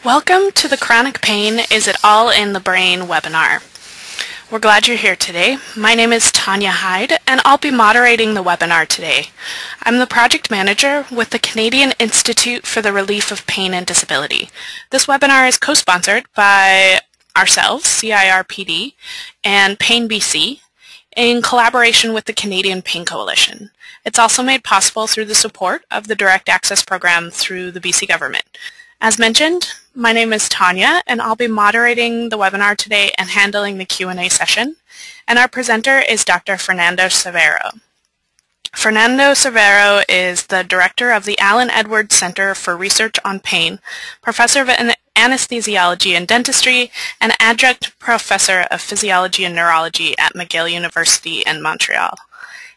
Welcome to the Chronic Pain Is It All in the Brain webinar. We're glad you're here today. My name is Tanya Hyde, and I'll be moderating the webinar today. I'm the project manager with the Canadian Institute for the Relief of Pain and Disability. This webinar is co-sponsored by ourselves, CIRPD, and Pain BC, in collaboration with the Canadian Pain Coalition. It's also made possible through the support of the Direct Access Program through the BC government. As mentioned, my name is Tanya, and I'll be moderating the webinar today and handling the Q&A session. And our presenter is Dr. Fernando Cervero. Fernando Cervero is the director of the Allen Edwards Center for Research on Pain, professor of anesthesiology and dentistry, and adjunct professor of physiology and neurology at McGill University in Montreal.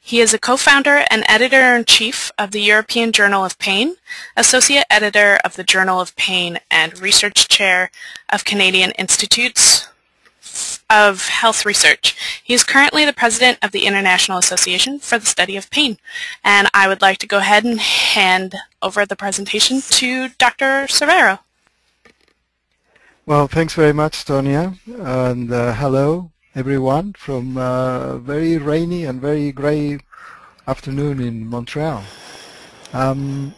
He is a co-founder and editor-in-chief of the European Journal of Pain, associate editor of the Journal of Pain, and research chair of Canadian Institutes of Health Research. He is currently the president of the International Association for the Study of Pain. And I would like to go ahead and hand over the presentation to Dr. Cervero. Well, thanks very much, Tonya, and hello everyone from a very rainy and very grey afternoon in Montreal. I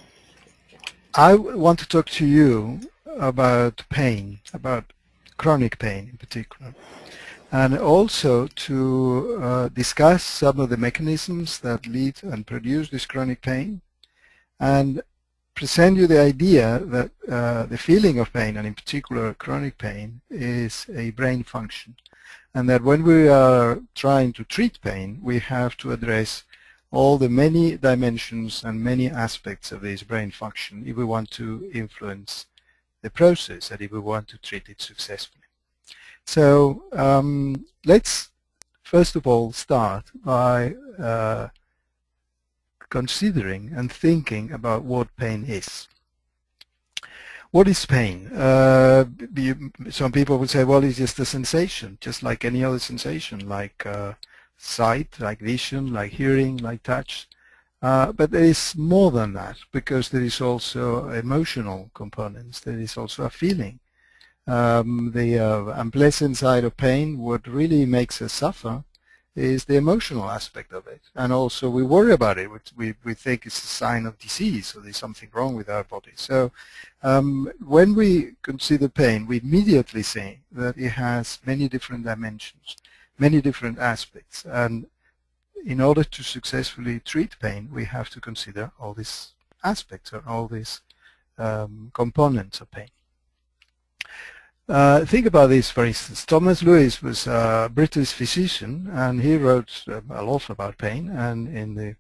want to talk to you about pain, about chronic pain in particular, and also to discuss some of the mechanisms that lead and produce this chronic pain, and present you the idea that the feeling of pain, and in particular chronic pain, is a brain function, and that when we are trying to treat pain, we have to address all the many dimensions and many aspects of this brain function if we want to influence the process and if we want to treat it successfully. So let's first of all start by considering and thinking about what pain is. What is pain? Some people would say, well, it's just a sensation, just like any other sensation, like sight, like vision, like hearing, like touch. But there is more than that, because there is also emotional components. There is also a feeling. The unpleasant side of pain, what really makes us suffer, is the emotional aspect of it. And also we worry about it. We think it's a sign of disease, or there's something wrong with our body. So when we consider pain, we immediately say that it has many different dimensions, many different aspects. And in order to successfully treat pain, we have to consider all these aspects or all these components of pain. Think about this, for instance. Thomas Lewis was a British physician, and he wrote a lot about pain, and in the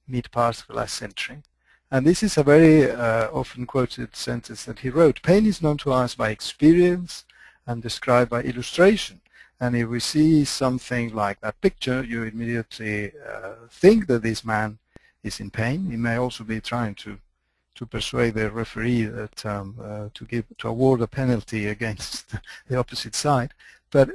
mid part of the last century. And this is a very often quoted sentence that he wrote: pain is known to us by experience and described by illustration. And if we see something like that picture, you immediately think that this man is in pain. He may also be trying to persuade the referee that to award a penalty against the opposite side. But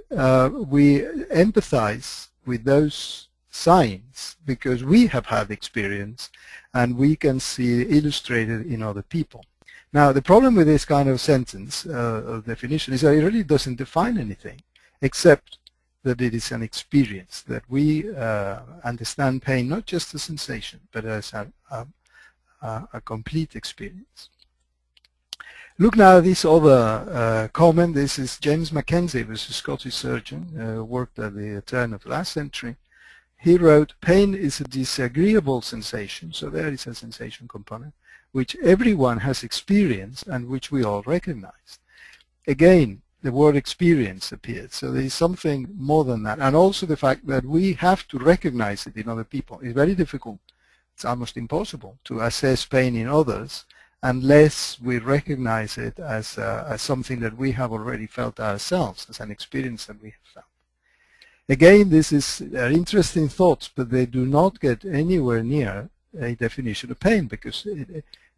we empathize with those signs because we have had experience and we can see illustrated in other people. Now, the problem with this kind of sentence of definition is that it really doesn't define anything, except that it is an experience, that we understand pain not just as a sensation, but as a complete experience. Look now at this other comment. This is James Mackenzie, who was a Scottish surgeon, worked at the turn of the last century. He wrote, pain is a disagreeable sensation, so there is a sensation component, which everyone has experienced and which we all recognize. Again, the word experience appeared, so there is something more than that. And also the fact that we have to recognize it in other people is very difficult. It's almost impossible to assess pain in others unless we recognize it as something that we have already felt ourselves, as an experience that we have felt. Again, this is interesting thoughts, but they do not get anywhere near a definition of pain, because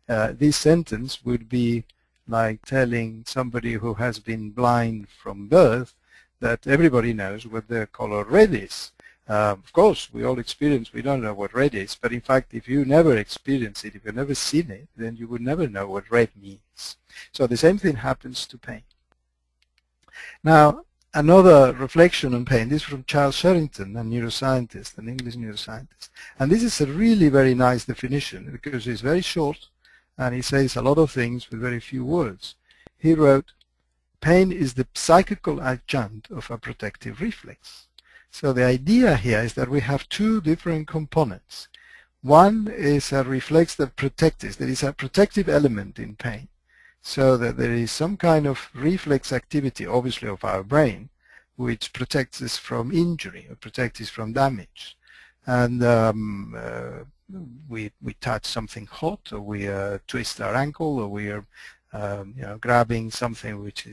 this sentence would be like telling somebody who has been blind from birth that everybody knows what the color red is. Of course, we all experience, we don't know what red is, but in fact, if you never experience it, if you've never seen it, then you would never know what red means. So the same thing happens to pain. Now, another reflection on pain, this is from Charles Sherrington, a neuroscientist, an English neuroscientist. And this is a really very nice definition because it's very short and he says a lot of things with very few words. He wrote, pain is the psychical adjunct of a protective reflex. So the idea here is that we have two different components. One is a reflex that protects us. There is a protective element in pain, so that there is some kind of reflex activity, obviously of our brain, which protects us from injury or protects us from damage. And we touch something hot, or we twist our ankle, or we are grabbing something which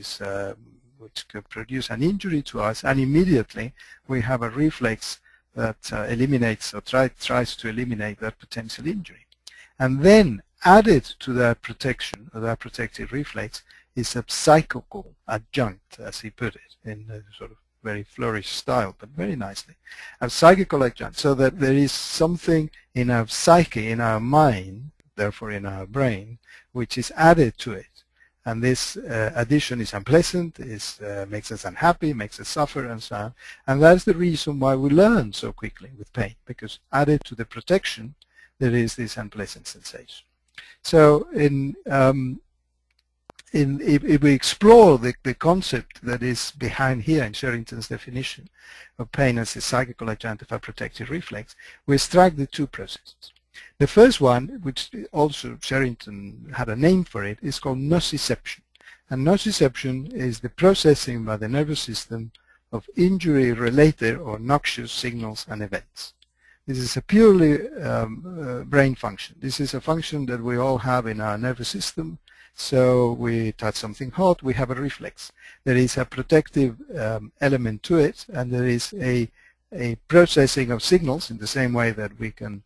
could produce an injury to us, and immediately we have a reflex that eliminates or tries to eliminate that potential injury. And then added to that protection, or that protective reflex, is a psychical adjunct, as he put it, in a sort of very flourished style, but very nicely. A psychical adjunct, so that there is something in our psyche, in our mind, therefore in our brain, which is added to it. And this addition is unpleasant, makes us unhappy, makes us suffer, and so on. And that's the reason why we learn so quickly with pain, because added to the protection, there is this unpleasant sensation. So if we explore the concept that is behind here in Sherrington's definition of pain as a psychical adjunct of a protective reflex, we extract the two processes. The first one, which also Sherrington had a name for it, is called nociception. And nociception is the processing by the nervous system of injury-related or noxious signals and events. This is a purely brain function. This is a function that we all have in our nervous system. So we touch something hot, we have a reflex. There is a protective element to it, and there is a processing of signals in the same way that we can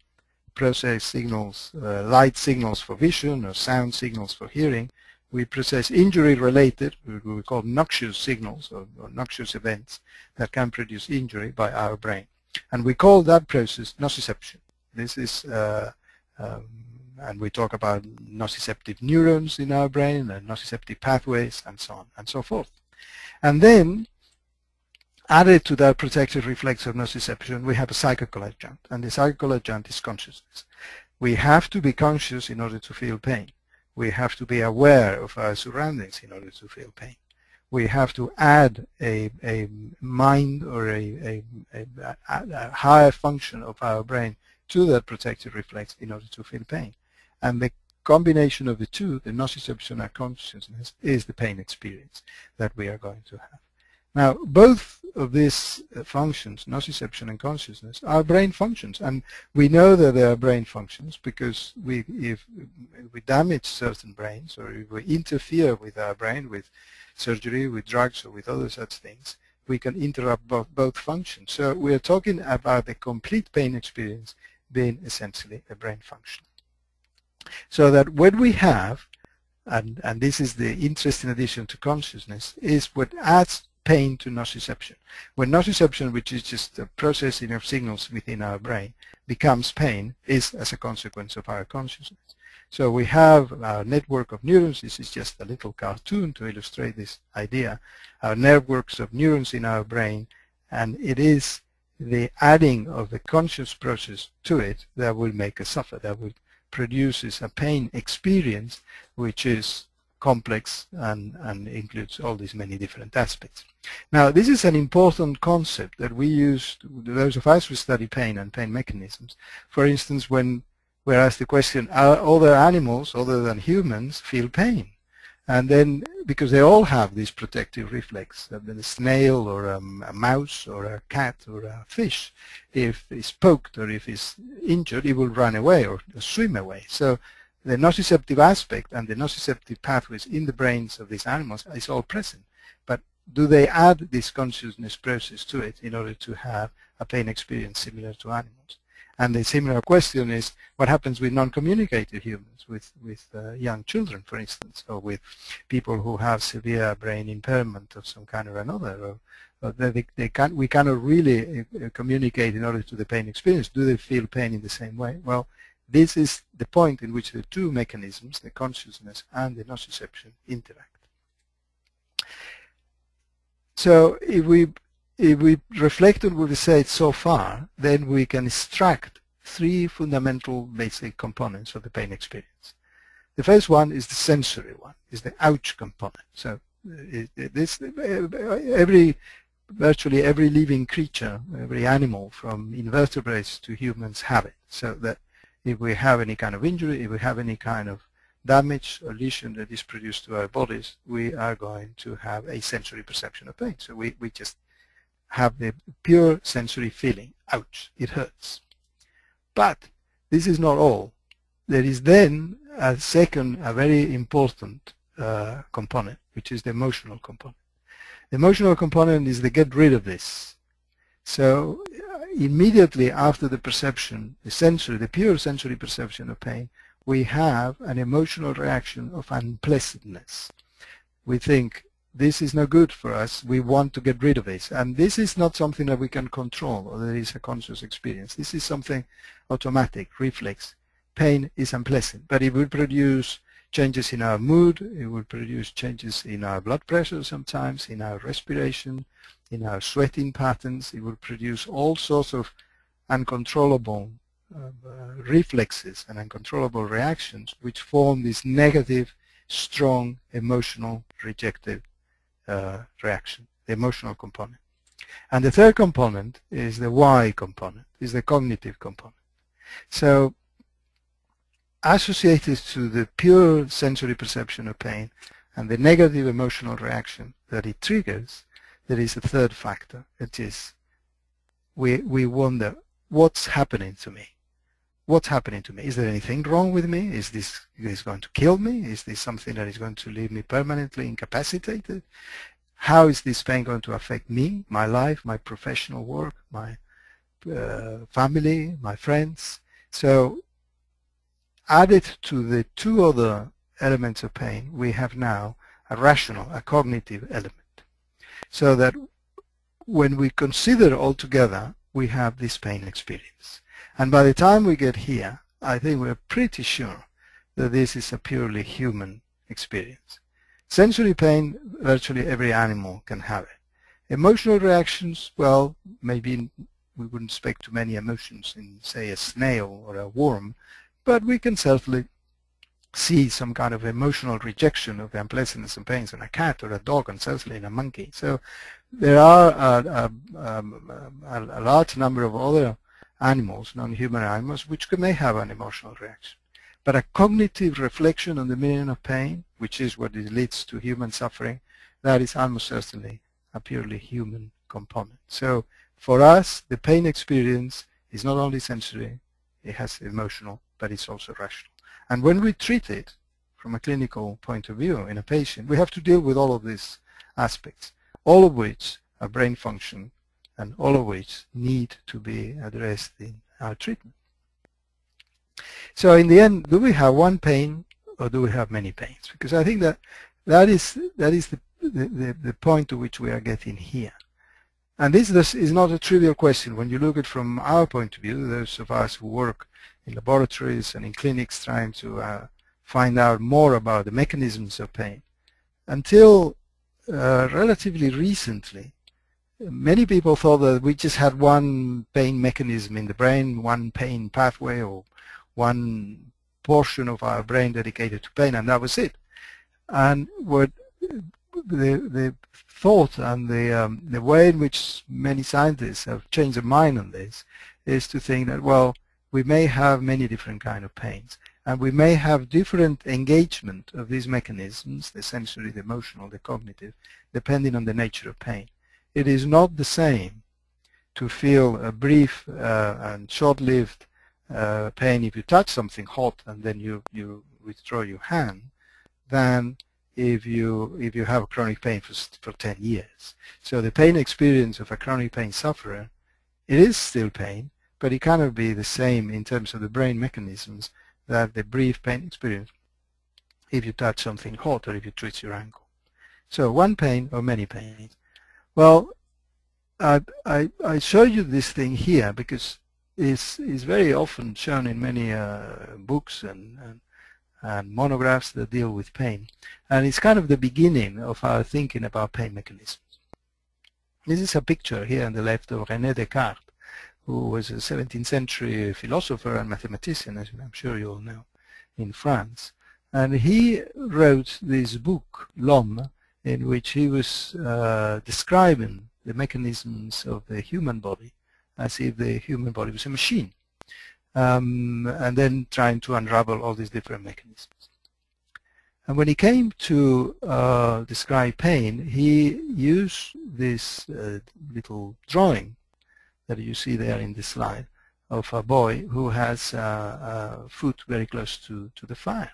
process signals, light signals for vision or sound signals for hearing. We process injury-related, we call noxious signals or noxious events that can produce injury by our brain. And we call that process nociception. This is, and we talk about nociceptive neurons in our brain and nociceptive pathways and so on and so forth. And then, added to that protective reflex of nociception, we have a psychical adjunct, and the psychical adjunct is consciousness. We have to be conscious in order to feel pain. We have to be aware of our surroundings in order to feel pain. We have to add a mind or a higher function of our brain to that protective reflex in order to feel pain. And the combination of the two, the nociception and consciousness, is the pain experience that we are going to have. Now, both of these functions, nociception and consciousness, are brain functions, and we know that they are brain functions because if we damage certain brains, or if we interfere with our brain with surgery, with drugs, or with other such things, we can interrupt both functions. So we are talking about the complete pain experience being essentially a brain function. So that what we have, and this is the interesting addition to consciousness, is what adds pain to nociception. When nociception, which is just a processing of signals within our brain, becomes pain, is as a consequence of our consciousness. So we have our network of neurons. This is just a little cartoon to illustrate this idea. Our networks of neurons in our brain, and it is the adding of the conscious process to it that will make us suffer, that will produces a pain experience which is complex and includes all these many different aspects. Now, this is an important concept that we use, those of us who study pain and pain mechanisms. For instance, when we're asked the question, are other animals other than humans feel pain? And then, because they all have this protective reflex, that a snail or a mouse or a cat or a fish, if it's poked or if it's injured, it will run away or swim away. So the nociceptive aspect and the nociceptive pathways in the brains of these animals is all present. But do they add this consciousness process to it in order to have a pain experience similar to animals? And the similar question is, what happens with non-communicative humans, with young children, for instance, or with people who have severe brain impairment of some kind or another, we cannot really communicate in order to the pain experience. Do they feel pain in the same way? Well, this is the point in which the two mechanisms, the consciousness and the nociception, interact. So if we reflect on what we said so far, then we can extract three fundamental basic components of the pain experience. The first one is the sensory one, is the ouch component. So virtually every living creature, every animal, from invertebrates to humans, have it. So that if we have any kind of injury, if we have any kind of damage or lesion that is produced to our bodies, we are going to have a sensory perception of pain. So we just have the pure sensory feeling, ouch, it hurts. But this is not all. There is then a very important component, which is the emotional component. The emotional component is the get rid of this. So immediately after the perception, the pure sensory perception of pain, we have an emotional reaction of unpleasantness. We think, this is no good for us, we want to get rid of this. And this is not something that we can control or there is a conscious experience. This is something automatic, reflex. Pain is unpleasant, but it will produce changes in our mood, it will produce changes in our blood pressure sometimes, in our respiration, in our sweating patterns. It will produce all sorts of uncontrollable reflexes and uncontrollable reactions which form this negative, strong, emotional, rejective reaction, the emotional component. And the third component is the why component, is the cognitive component. So associated to the pure sensory perception of pain and the negative emotional reaction that it triggers, there is a third factor. It is we wonder, what's happening to me? What's happening to me? Is there anything wrong with me? Is this going to kill me? Is this something that is going to leave me permanently incapacitated? How is this pain going to affect me, my life, my professional work, my family, my friends? So added to the two other elements of pain, we have now a rational, a cognitive element. So that when we consider all together, we have this pain experience. And by the time we get here, I think we're pretty sure that this is a purely human experience. Sensory pain, virtually every animal can have it. Emotional reactions, well, maybe we wouldn't expect too many emotions in, say, a snail or a worm, but we can certainly see some kind of emotional rejection of the unpleasantness and pains in a cat or a dog, and certainly in a monkey. So there are a large number of other animals, non-human animals, which may have an emotional reaction. But a cognitive reflection on the meaning of pain, which is what leads to human suffering, that is almost certainly a purely human component. So for us, the pain experience is not only sensory, it has emotional, but it's also rational. And when we treat it from a clinical point of view in a patient, we have to deal with all of these aspects, all of which are brain function, and all of which need to be addressed in our treatment. So in the end, do we have one pain or do we have many pains? Because I think that is the point to which we are getting here. And this is not a trivial question. When you look at it from our point of view, those of us who work in laboratories and in clinics trying to find out more about the mechanisms of pain, until relatively recently, many people thought that we just had one pain mechanism in the brain, one pain pathway, or one portion of our brain dedicated to pain, and that was it. And what the thought and the way in which many scientists have changed their mind on this is to think that, well, we may have many different kinds of pains, and we may have different engagement of these mechanisms, the sensory, the emotional, the cognitive, depending on the nature of pain. It is not the same to feel a brief and short-lived pain if you touch something hot and then you withdraw your hand, than if you have a chronic pain for 10 years. So the pain experience of a chronic pain sufferer, it is still pain, but it cannot be the same in terms of the brain mechanisms that the brief pain experience if you touch something hot or if you twist your ankle. So one pain or many pains. Well, I show you this thing here because it's very often shown in many books and monographs that deal with pain. And it's kind of the beginning of our thinking about pain mechanisms. This is a picture here on the left of René Descartes, who was a 17th century philosopher and mathematician, as I'm sure you all know, in France. And he wrote this book, L'Homme, in which he was describing the mechanisms of the human body as if the human body was a machine, and then trying to unravel all these different mechanisms. And when he came to describe pain, he used this little drawing that you see there in this slide of a boy who has a foot very close to the fire.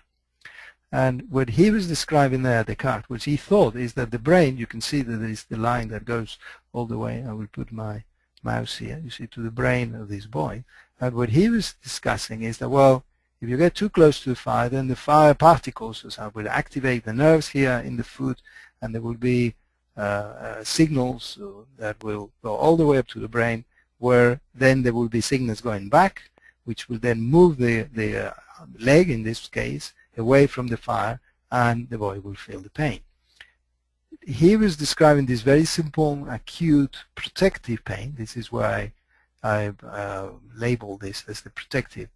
And what he was describing there, Descartes, what he thought is that the brain, you can see that there is the line that goes all the way, I will put my mouse here, you see, to the brain of this boy. And what he was discussing is that, well, if you get too close to the fire, then the fire particles will activate the nerves here in the foot, and there will be signals that will go all the way up to the brain, where then there will be signals going back, which will then move the leg, in this case, away from the fire, and the boy will feel the pain. He was describing this very simple, acute, protective pain. This is why I label this as the protective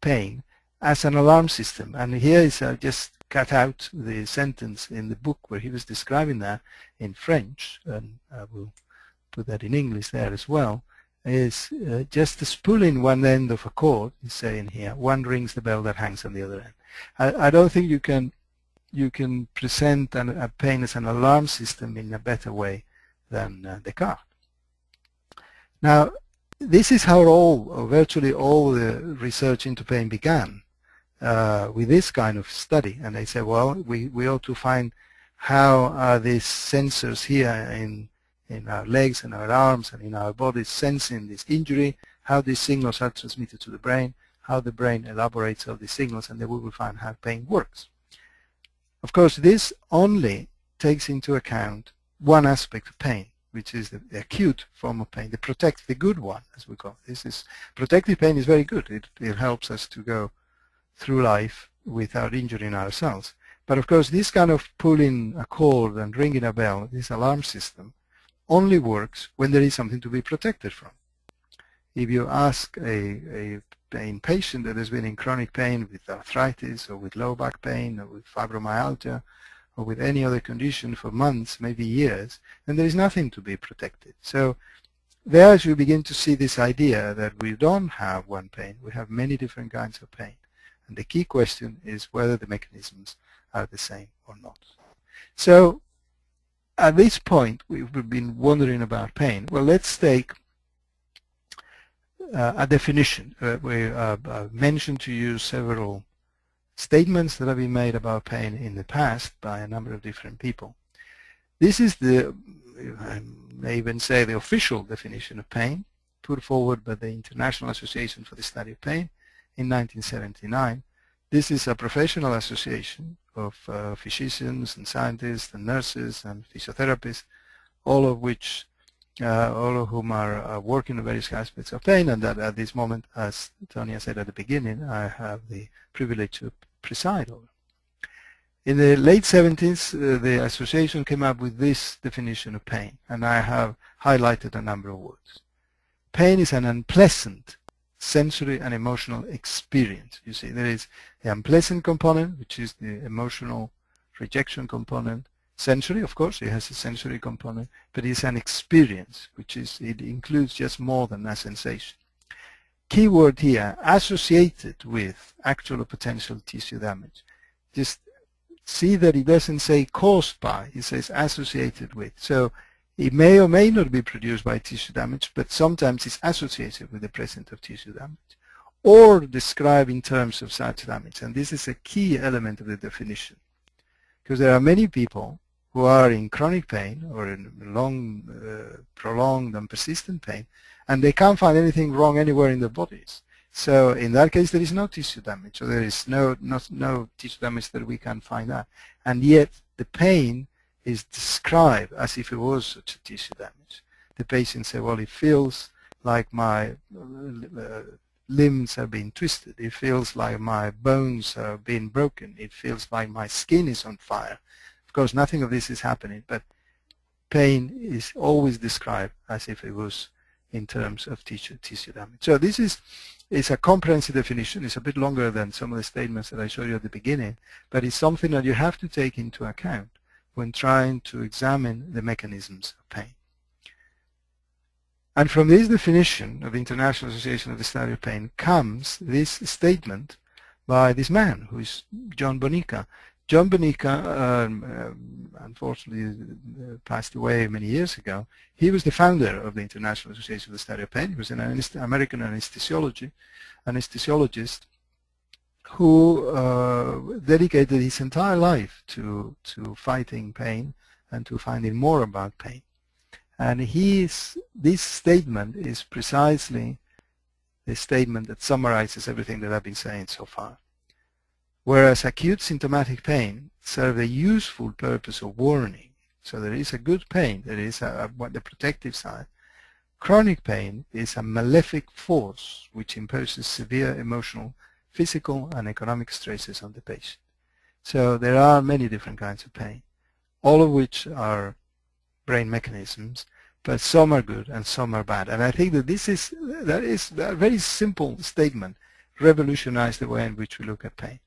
pain, as an alarm system. And here is just cut out the sentence in the book where he was describing that in French, and I will put that in English there as well, is just the spooling one end of a cord, he's saying here, one rings the bell that hangs on the other end. I don't think you can present a pain as an alarm system in a better way than Descartes. Now, this is how virtually all the research into pain began, with this kind of study. And they say, well, we ought to find how are these sensors here in our legs and our arms and in our bodies sensing this injury, how these signals are transmitted to the brain, how the brain elaborates all these signals, and then we will find how pain works. Of course, this only takes into account one aspect of pain, which is the acute form of pain, the good one, as we call it. Protective pain is very good. It helps us to go through life without injuring ourselves. But of course, this kind of pulling a cord and ringing a bell, this alarm system, only works when there is something to be protected from. If you ask a pain patient that has been in chronic pain with arthritis or with low back pain or with fibromyalgia or with any other condition for months, maybe years, then there is nothing to be protected. So there you begin to see this idea that we don't have one pain, we have many different kinds of pain. And the key question is whether the mechanisms are the same or not. So at this point, we've been wondering about pain. Well, let's take a definition. We mentioned to you several statements that have been made about pain in the past by a number of different people. This is I may even say, the official definition of pain put forward by the International Association for the Study of Pain in 1979. This is a professional association of physicians and scientists and nurses and physiotherapists, all of whom are working on various aspects of pain, and that at this moment, as Tonya said at the beginning, I have the privilege to preside over. In the late 70s, the association came up with this definition of pain, and I have highlighted a number of words. Pain is an unpleasant sensory and emotional experience. You see, there is the unpleasant component, which is the emotional rejection component. Sensory, of course, it has a sensory component, but it's an experience, it includes just more than a sensation. Key word here, associated with actual or potential tissue damage. Just see that it doesn't say caused by, it says associated with. So it may or may not be produced by tissue damage, but sometimes it's associated with the presence of tissue damage, or described in terms of such damage. And this is a key element of the definition, because there are many people who are in chronic pain or in long, prolonged and persistent pain, and they can't find anything wrong anywhere in their bodies. So in that case, there is no tissue damage, or there is no tissue damage that we can find out. And yet the pain is described as if it was such a tissue damage. the patient say, well, it feels like my limbs have been twisted. It feels like my bones have been broken. It feels like my skin is on fire. Of course, nothing of this is happening, but pain is always described as if it was in terms of tissue damage. So this is a comprehensive definition. It's a bit longer than some of the statements that I showed you at the beginning, but it's something that you have to take into account when trying to examine the mechanisms of pain. And from this definition of the International Association of the Study of Pain comes this statement by this man, who is John Bonica. John Bonica, unfortunately, passed away many years ago. He was the founder of the International Association of the Study of Pain. He was an American anesthesiologist who dedicated his entire life to fighting pain and to finding more about pain. And this statement is precisely the statement that summarizes everything that I've been saying so far. Whereas acute symptomatic pain serves a useful purpose of warning, so there is a good pain, there is the protective side. Chronic pain is a malefic force which imposes severe emotional, physical, and economic stresses on the patient. So there are many different kinds of pain, all of which are brain mechanisms, but some are good and some are bad. And I think that that is a very simple statement revolutionized the way in which we look at pain.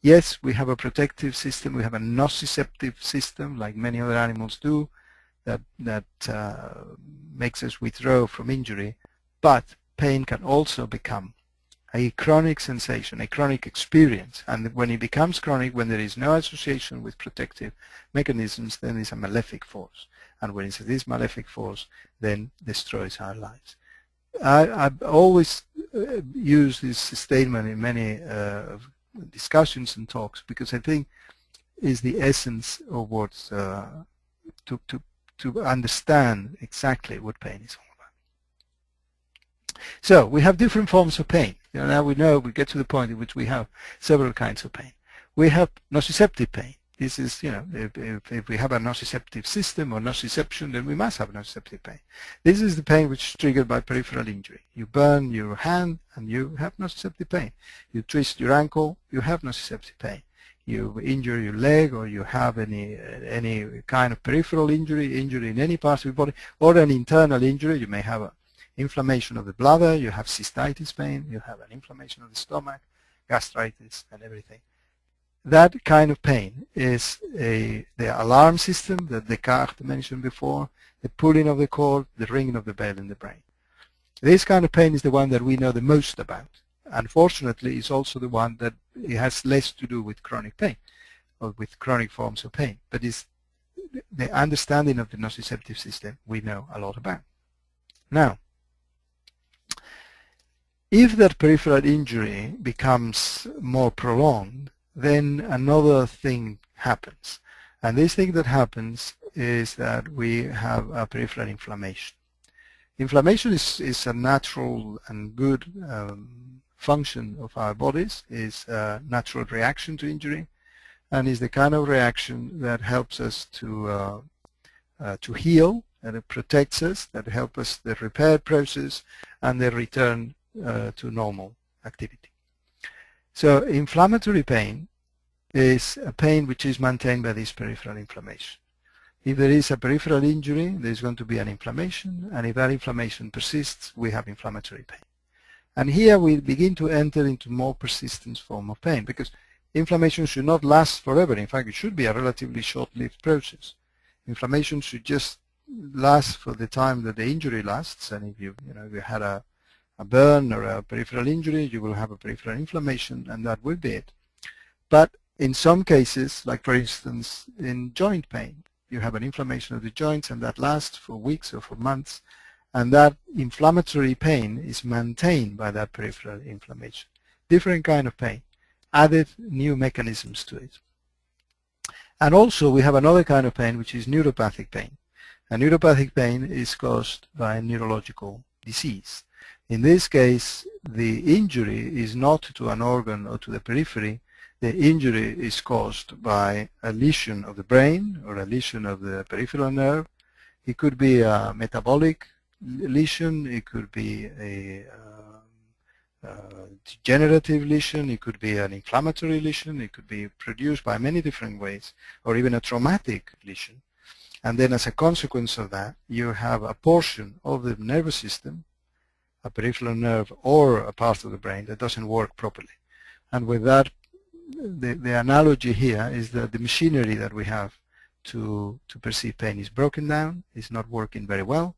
Yes, we have a protective system, we have a nociceptive system like many other animals do that makes us withdraw from injury, but pain can also become a chronic sensation, a chronic experience, and when it becomes chronic, when there is no association with protective mechanisms, then it's a malefic force, and when it's this malefic force, then destroys our lives. I've always used this statement in many discussions and talks because I think is the essence of what's to understand exactly what pain is all about. So we have different forms of pain. Now we get to the point in which we have several kinds of pain. We have nociceptive pain. This is, if we have a nociceptive system or nociception, then we must have nociceptive pain. This is the pain which is triggered by peripheral injury. You burn your hand and you have nociceptive pain. You twist your ankle, you have nociceptive pain. You injure your leg, or you have any kind of peripheral injury in any part of your body, or an internal injury. You may have an inflammation of the bladder, you have cystitis pain, you have an inflammation of the stomach, gastritis, and everything. That kind of pain is the alarm system that Descartes mentioned before, the pulling of the cord, the ringing of the bell in the brain. This kind of pain is the one that we know the most about. Unfortunately, it's also the one that it has less to do with chronic pain or with chronic forms of pain, but it's the understanding of the nociceptive system we know a lot about. Now, if that peripheral injury becomes more prolonged, then another thing happens. And this thing that happens is that we have a peripheral inflammation. Inflammation is a natural and good function of our bodies, is a natural reaction to injury, and is the kind of reaction that helps us to heal, and it protects us, that helps us the repair process and the return to normal activity. So inflammatory pain is a pain which is maintained by this peripheral inflammation. If there is a peripheral injury, there is going to be an inflammation, and if that inflammation persists, we have inflammatory pain. And here we begin to enter into more persistent form of pain, because inflammation should not last forever. In fact, it should be a relatively short-lived process. Inflammation should just last for the time that the injury lasts, and if you had a burn or a peripheral injury, you will have a peripheral inflammation, and that will be it. But in some cases, like for instance in joint pain, you have an inflammation of the joints, and that lasts for weeks or for months, and that inflammatory pain is maintained by that peripheral inflammation. Different kind of pain, added new mechanisms to it. And also we have another kind of pain, which is neuropathic pain. And neuropathic pain is caused by neurological disease. In this case, the injury is not to an organ or to the periphery. The injury is caused by a lesion of the brain or a lesion of the peripheral nerve. It could be a metabolic lesion, it could be a degenerative lesion, it could be an inflammatory lesion, it could be produced by many different ways, or even a traumatic lesion. And then as a consequence of that, you have a portion of the nervous system, a peripheral nerve or a part of the brain that doesn't work properly. And with that, the analogy here is that the machinery that we have to perceive pain is broken down, is not working very well,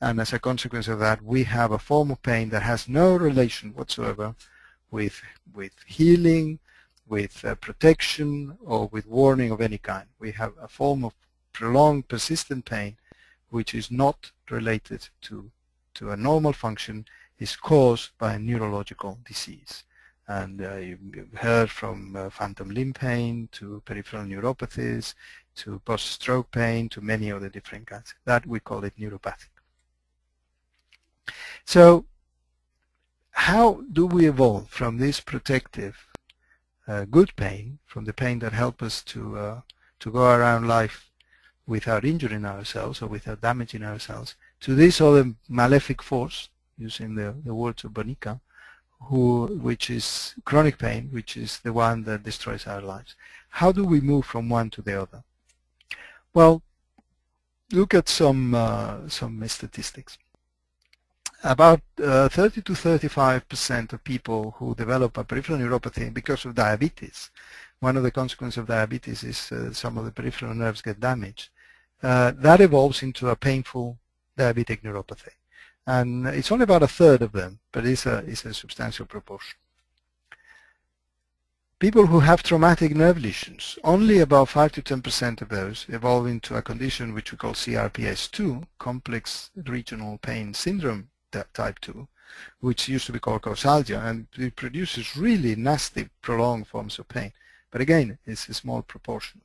and as a consequence of that, we have a form of pain that has no relation whatsoever with healing, with protection, or with warning of any kind. We have a form of prolonged, persistent pain which is not related to a normal function, is caused by a neurological disease. And you've heard from phantom limb pain to peripheral neuropathies to post-stroke pain to many other different kinds. That we call it neuropathic. So how do we evolve from this protective good pain, from the pain that helps us to go around life without injuring ourselves or without damaging ourselves, to this other malefic force, using the words of Bonica, which is chronic pain, which is the one that destroys our lives? How do we move from one to the other? Well, look at some statistics. About 30 to 35% of people who develop a peripheral neuropathy because of diabetes, one of the consequences of diabetes is some of the peripheral nerves get damaged, that evolves into a painful diabetic neuropathy. And it's only about a third of them, but it's a substantial proportion. People who have traumatic nerve lesions, only about 5 to 10% of those evolve into a condition which we call CRPS2, complex regional pain syndrome type 2, which used to be called causalgia, and it produces really nasty, prolonged forms of pain. But again, it's a small proportion.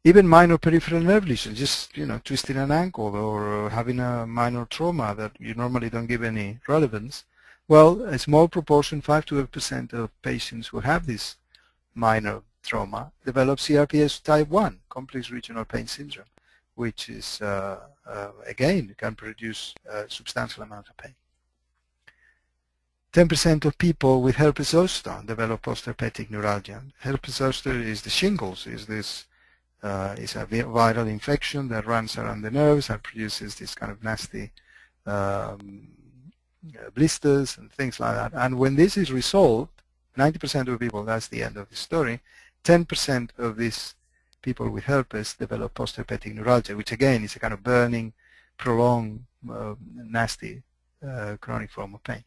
Even minor peripheral nerve lesions, just twisting an ankle or having a minor trauma that you normally don't give any relevance. Well, a small proportion, 5 to 8% of patients who have this minor trauma develop CRPS type 1, complex regional pain syndrome, which is, again, can produce a substantial amount of pain. 10% of people with herpes zoster develop post-herpetic neuralgia. Herpes zoster is the shingles, is a viral infection that runs around the nerves and produces this kind of nasty blisters and things like that. And when this is resolved, 90% of people, that's the end of the story, 10% of these people with herpes develop post-herpetic neuralgia, which again is a kind of burning, prolonged, nasty chronic form of pain.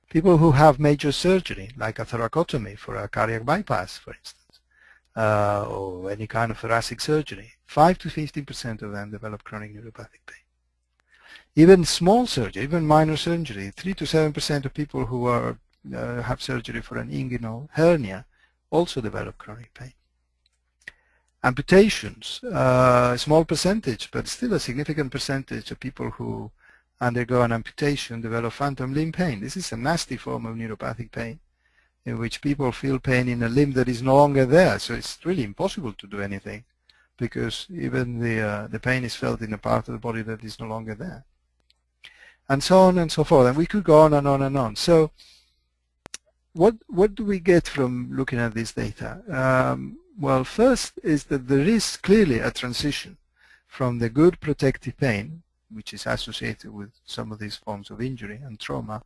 People who have major surgery, like a thoracotomy for a cardiac bypass, for instance, or any kind of thoracic surgery, 5 to 15% of them develop chronic neuropathic pain. Even small surgery, even minor surgery, 3 to 7% of people who have surgery for an inguinal hernia also develop chronic pain. Amputations, a small percentage, but still a significant percentage of people who undergo an amputation develop phantom limb pain. This is a nasty form of neuropathic pain in which people feel pain in a limb that is no longer there. So it's really impossible to do anything because even the pain is felt in a part of the body that is no longer there. And so on and so forth. And we could go on and on and on. So what do we get from looking at this data? Well, first is that there is clearly a transition from the good protective pain, which is associated with some of these forms of injury and trauma,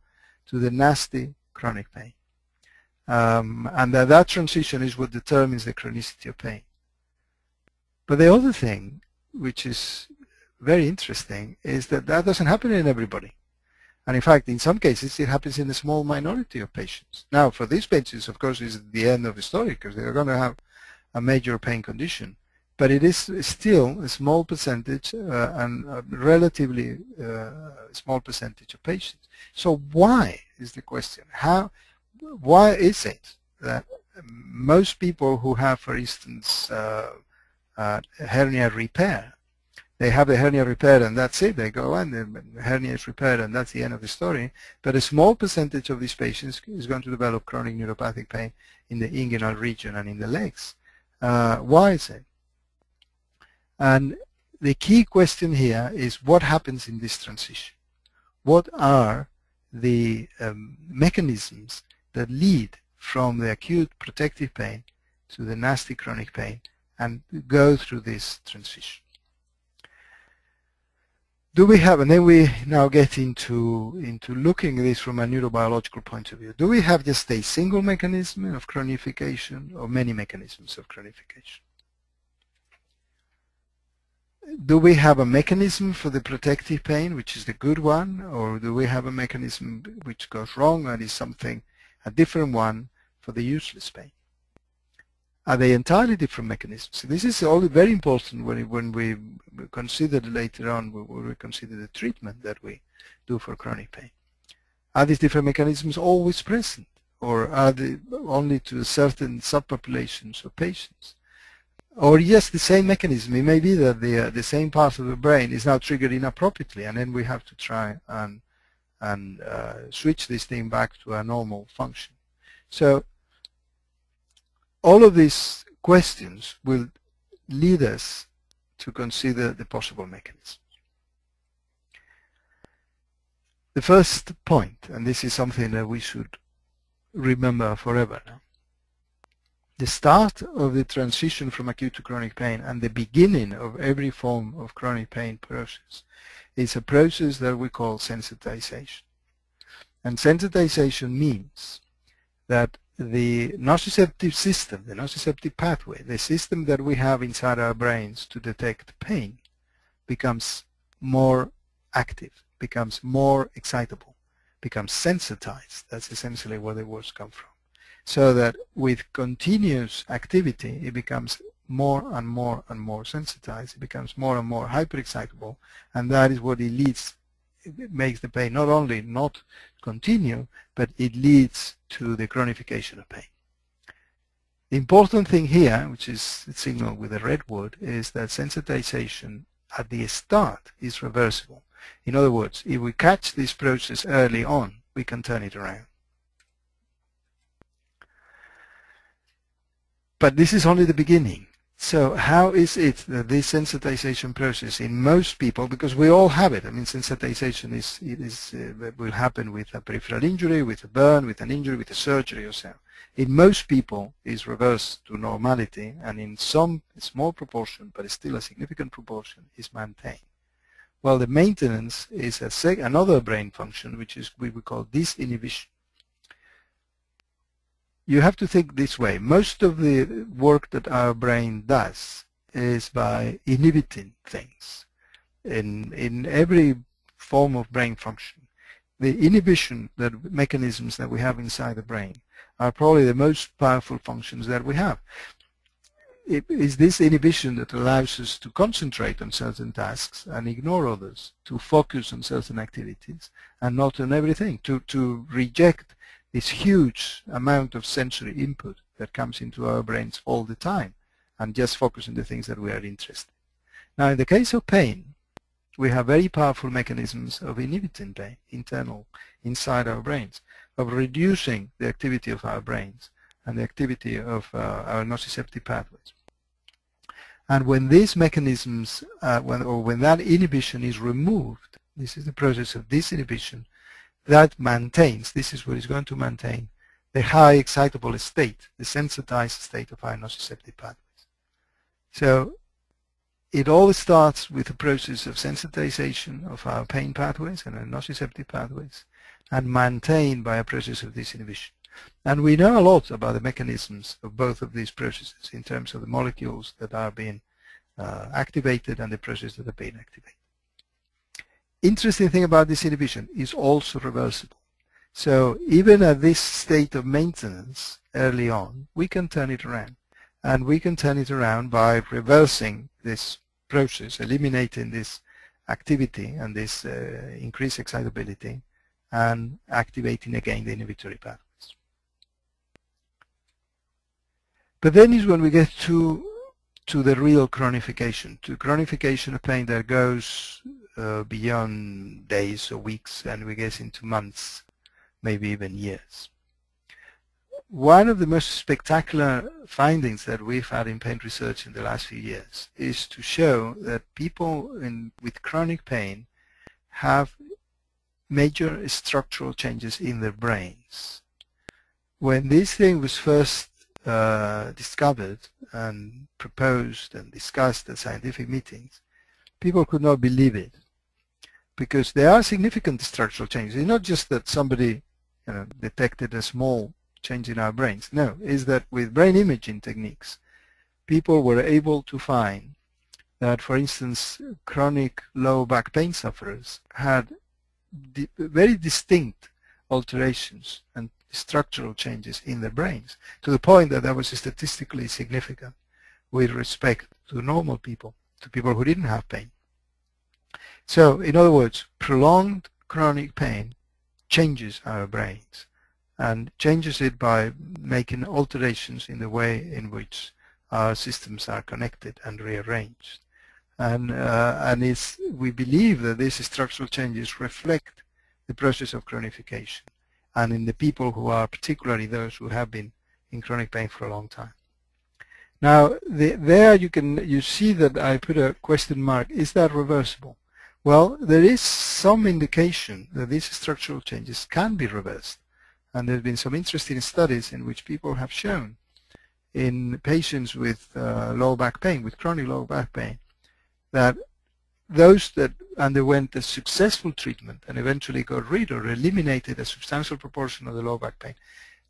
to the nasty chronic pain. And that transition is what determines the chronicity of pain. But the other thing, which is very interesting, is that that doesn't happen in everybody. And in fact, in some cases, it happens in a small minority of patients. Now, for these patients, of course, is the end of the story because they're going to have a major pain condition. But it is still a small percentage and a relatively small percentage of patients. So why is the question? Why is it that most people who have, for instance, hernia repair, they have the hernia repaired and that's it, they go and the hernia is repaired and that's the end of the story, but a small percentage of these patients is going to develop chronic neuropathic pain in the inguinal region and in the legs? Why is it? And the key question here is what happens in this transition? What are the mechanisms that lead from the acute protective pain to the nasty chronic pain and go through this transition? Do we have, and then we now get into looking at this from a neurobiological point of view, do we have just a single mechanism of chronification or many mechanisms of chronification? Do we have a mechanism for the protective pain, which is the good one, or do we have a mechanism which goes wrong and is something, a different one for the useless pain? Are they entirely different mechanisms? So this is all very important when we consider later on, when we consider the treatment that we do for chronic pain. Are these different mechanisms always present, or are they only to certain subpopulations of patients? Or yes, the same mechanism. It may be that the same part of the brain is now triggered inappropriately, and then we have to try and switch this thing back to a normal function. So all of these questions will lead us to consider the possible mechanisms. The first point, and this is something that we should remember forever now, the start of the transition from acute to chronic pain and the beginning of every form of chronic pain process is a process that we call sensitization. And sensitization means that the nociceptive system, the nociceptive pathway, the system that we have inside our brains to detect pain, becomes more active, becomes more excitable, becomes sensitized. That's essentially where the words come from. So that with continuous activity, it becomes more and more and more sensitized. It becomes more and more hyperexcitable, and that is what it leads. It makes the pain not only not continue, but it leads to the chronification of pain. The important thing here, which is signaled with a red word, is that sensitization at the start is reversible. In other words, if we catch this process early on, we can turn it around. But this is only the beginning. So how is it that this sensitization process in most people, because we all have it, I mean sensitization will happen with a peripheral injury, with a burn, with an injury, with a surgery or so. In most people is reversed to normality, and in some small proportion, but still a significant proportion, is maintained. Well, the maintenance is another brain function, which is we call disinhibition. You have to think this way. Most of the work that our brain does is by inhibiting things. In every form of brain function, the inhibition mechanisms that we have inside the brain are probably the most powerful functions that we have. It is this inhibition that allows us to concentrate on certain tasks and ignore others, to focus on certain activities and not on everything, to reject this huge amount of sensory input that comes into our brains all the time and just focus on the things that we are interested in. Now, in the case of pain, we have very powerful mechanisms of inhibiting pain, inside our brains, of reducing the activity of our brains and the activity of our nociceptive pathways. And when these mechanisms, when that inhibition is removed, this is the process of disinhibition, that maintains, this is what is going to maintain the high excitable state, the sensitized state of our nociceptive pathways. So it all starts with a process of sensitization of our pain pathways and our nociceptive pathways, and maintained by a process of disinhibition. And we know a lot about the mechanisms of both of these processes in terms of the molecules that are being activated and the processes that are being activated. Interesting thing about this inhibition is also reversible. So even at this state of maintenance early on, we can turn it around. And we can turn it around by reversing this process, eliminating this activity and this increased excitability, and activating again the inhibitory pathways. But then is when we get to the real chronification, to chronification of pain that goes beyond days or weeks, and we get into months, maybe even years. one of the most spectacular findings that we've had in pain research in the last few years is to show that people with chronic pain have major structural changes in their brains. When this thing was first discovered and proposed and discussed at scientific meetings, people could not believe it, because there are significant structural changes. It's not just that somebody detected a small change in our brains. No, it's that with brain imaging techniques, people were able to find that, for instance, chronic low back pain sufferers had very distinct alterations and structural changes in their brains, to the point that that was statistically significant with respect to normal people, to people who didn't have pain. So, in other words, prolonged chronic pain changes our brains, and changes it by making alterations in the way in which our systems are connected and rearranged. And we believe that these structural changes reflect the process of chronification, and in the people who are particularly those who have been in chronic pain for a long time. Now, there you see that I put a question mark. Is that reversible? Well, there is some indication that these structural changes can be reversed. And there have been some interesting studies in which people have shown in patients with low back pain, with chronic low back pain, that those that underwent a successful treatment and eventually got rid or eliminated a substantial proportion of the low back pain,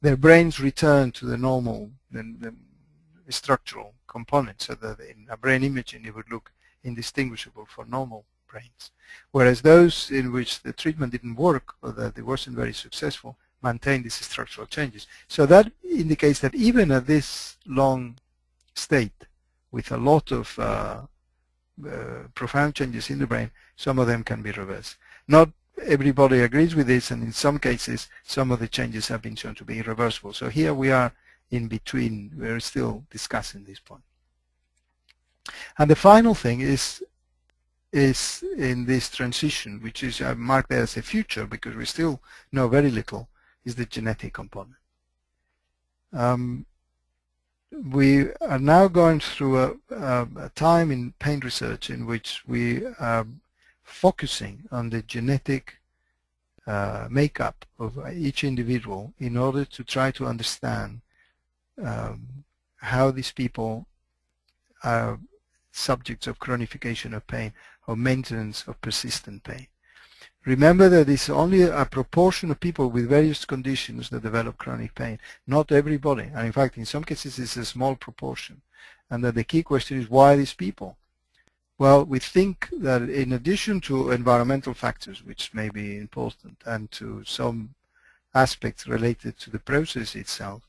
their brains returned to the normal the structural components, so that in a brain imaging it would look indistinguishable for normal brains. Whereas those in which the treatment didn't work, or that it wasn't very successful, maintained these structural changes. So that indicates that even at this long state, with a lot of profound changes in the brain, some of them can be reversed. Not everybody agrees with this, and in some cases some of the changes have been shown to be irreversible. So here we are in between. We're still discussing this point. And the final thing is in this transition, which is marked as a future because we still know very little, is the genetic component. We are now going through a time in pain research in which we are focusing on the genetic makeup of each individual in order to try to understand how these people are subjects of chronification of pain or maintenance of persistent pain. Remember that it's only a proportion of people with various conditions that develop chronic pain, not everybody. And in fact, in some cases, it's a small proportion. And that the key question is, why these people? Well, we think that in addition to environmental factors, which may be important, and to some aspects related to the process itself,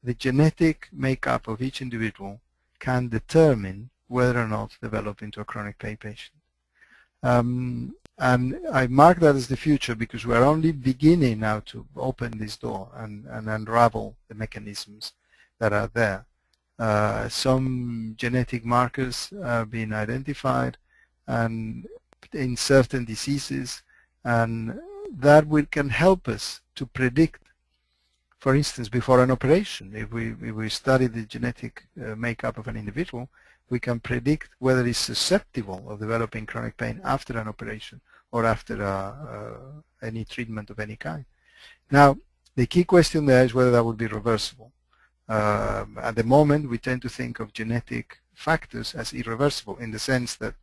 the genetic makeup of each individual can determine whether or not to develop into a chronic pain patient. And I mark that as the future because we're only beginning now to open this door and unravel the mechanisms that are there. Some genetic markers have been identified and in certain diseases, and that can help us to predict, for instance, before an operation. If we study the genetic makeup of an individual, we can predict whether it's susceptible of developing chronic pain after an operation or after any treatment of any kind. Now, the key question there is whether that would be reversible. At the moment, we tend to think of genetic factors as irreversible in the sense that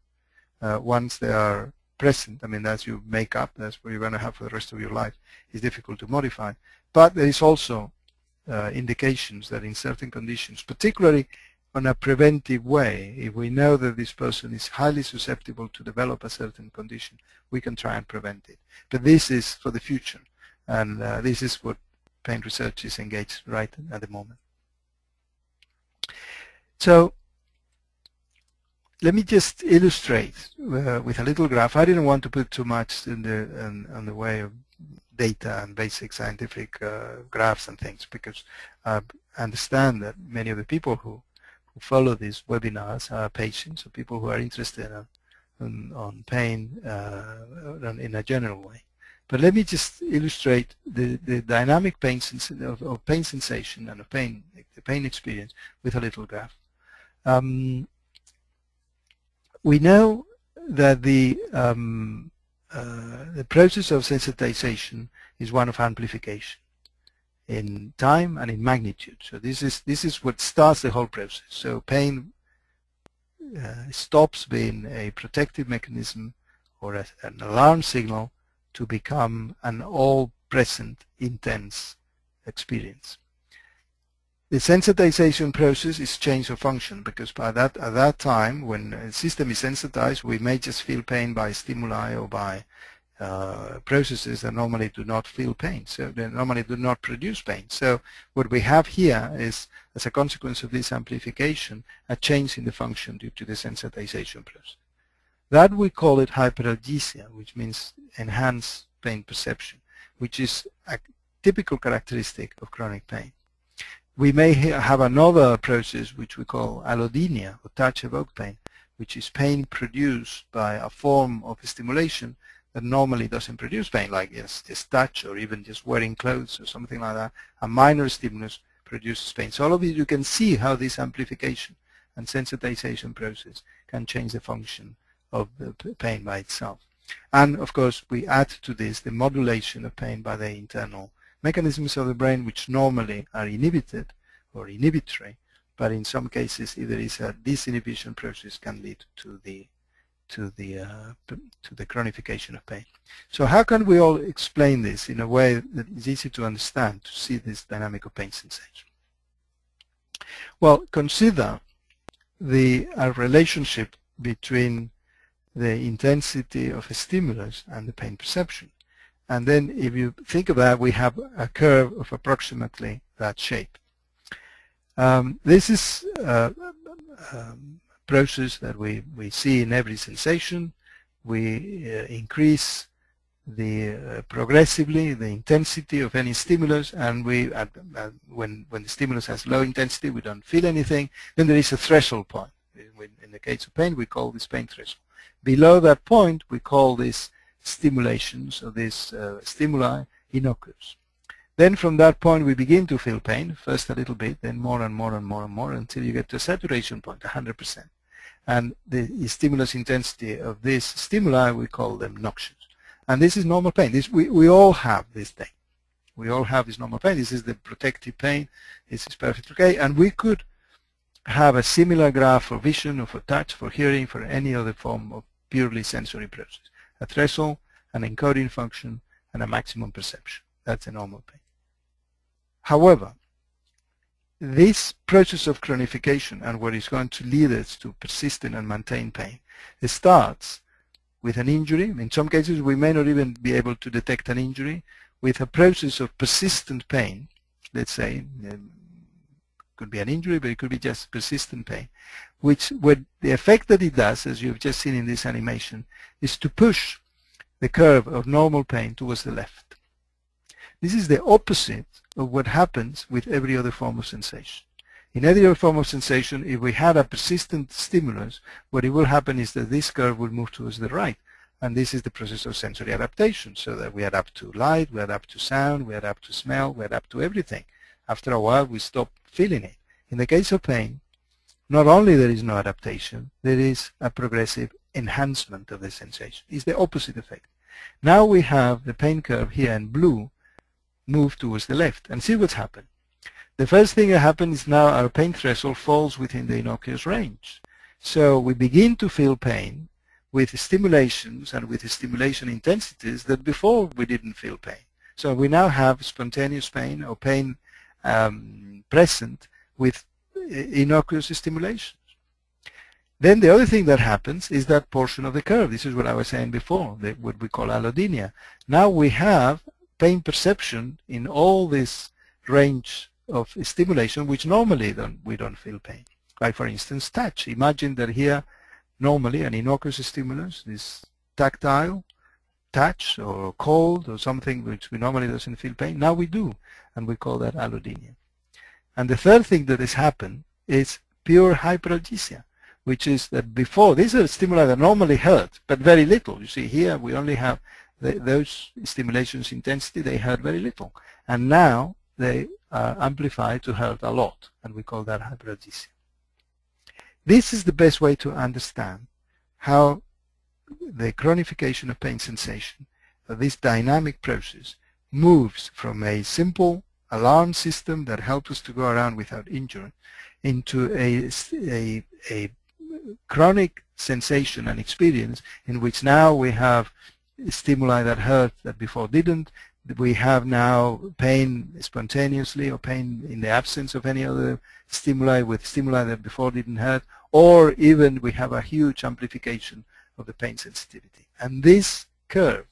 once they are present, I mean, that's your makeup, that's what you're going to have for the rest of your life, it's difficult to modify. But there is also indications that in certain conditions, particularly on a preventive way, if we know that this person is highly susceptible to develop a certain condition, we can try and prevent it. But this is for the future, and this is what pain research is engaged right at the moment. So let me just illustrate with a little graph. I didn't want to put too much in the way of data and basic scientific graphs and things, because I understand that many of the people who follow these webinars are patients or people who are interested on pain in a general way. But let me just illustrate the dynamic pain of pain sensation and of pain, the pain experience, with a little graph. We know that the process of sensitization is one of amplification in time and in magnitude. So this is what starts the whole process. So pain stops being a protective mechanism or an alarm signal to become an all-present, intense experience. The sensitization process is change of function, because at that time, when a system is sensitized, we may just feel pain by stimuli or by processes that normally do not feel pain, so they normally do not produce pain. So what we have here is, as a consequence of this amplification, a change in the function due to the sensitization process. That we call it hyperalgesia, which means enhanced pain perception, which is a typical characteristic of chronic pain. We may have another process which we call allodynia, or touch-evoked pain, which is pain produced by a form of stimulation that normally doesn't produce pain, like just touch or even just wearing clothes or something like that. A minor stimulus produces pain. So all of it, you can see how this amplification and sensitization process can change the function of the pain by itself. And of course, we add to this the modulation of pain by the internal mechanisms of the brain, which normally are inhibited or inhibitory, but in some cases, if there is a disinhibition process, can lead to the chronification of pain. So how can we all explain this in a way that is easy to understand, to see this dynamic of pain sensation? Well, consider the relationship between the intensity of a stimulus and the pain perception. And then if you think of that, we have a curve of approximately that shape. This is a process that we see in every sensation. We increase progressively the intensity of any stimulus, and when the stimulus has low intensity, we don't feel anything. Then there is a threshold point. In the case of pain, we call this pain threshold. Below that point, we call this stimulations of this stimuli innocuous. Then from that point we begin to feel pain, first a little bit, then more and more and more and more, until you get to a saturation point, 100%. And the stimulus intensity of this stimuli, we call them noxious. And this is normal pain. We all have this thing. We all have this normal pain. This is the protective pain. This is perfectly okay. And we could have a similar graph for vision or for touch, for hearing, for any other form of purely sensory process. A threshold, an encoding function, and a maximum perception. That's a normal pain. However, this process of chronification and what is going to lead us to persistent and maintained pain, it starts with an injury. In some cases, we may not even be able to detect an injury, with a process of persistent pain. Let's say, it could be an injury, but it could be just persistent pain, which the effect that it does, as you've just seen in this animation, is to push the curve of normal pain towards the left. This is the opposite of what happens with every other form of sensation. In every other form of sensation, if we had a persistent stimulus, what it will happen is that this curve will move towards the right. And this is the process of sensory adaptation, so that we adapt to light, we adapt to sound, we adapt to smell, we adapt to everything. After a while, we stop feeling it. In the case of pain, not only there is no adaptation, there is a progressive enhancement of the sensation. It's the opposite effect. Now we have the pain curve here in blue move towards the left, and see what's happened. The first thing that happens is now our pain threshold falls within the innocuous range. So we begin to feel pain with stimulations and with stimulation intensities that before we didn't feel pain. So we now have spontaneous pain or pain present with innocuous stimulations. Then the other thing that happens is that portion of the curve. This is what I was saying before, what we call allodynia. Now we have pain perception in all this range of stimulation, which normally we don't feel pain. Like, for instance, touch. Imagine that here, normally, an innocuous stimulus is tactile, touch, or cold, or something which we normally doesn't feel pain. Now we do, and we call that allodynia. And the third thing that has happened is pure hyperalgesia, which is that before, these are stimuli that normally hurt, but very little. You see here, we only have those stimulations intensity, they hurt very little. And now they are amplified to hurt a lot, and we call that hyperalgesia. This is the best way to understand how the chronification of pain sensation, this dynamic process, moves from a simple alarm system that helps us to go around without injury into a chronic sensation and experience in which now we have stimuli that hurt that before didn't. We have now pain spontaneously or pain in the absence of any other stimuli, with stimuli that before didn't hurt, or even we have a huge amplification of the pain sensitivity. And this curve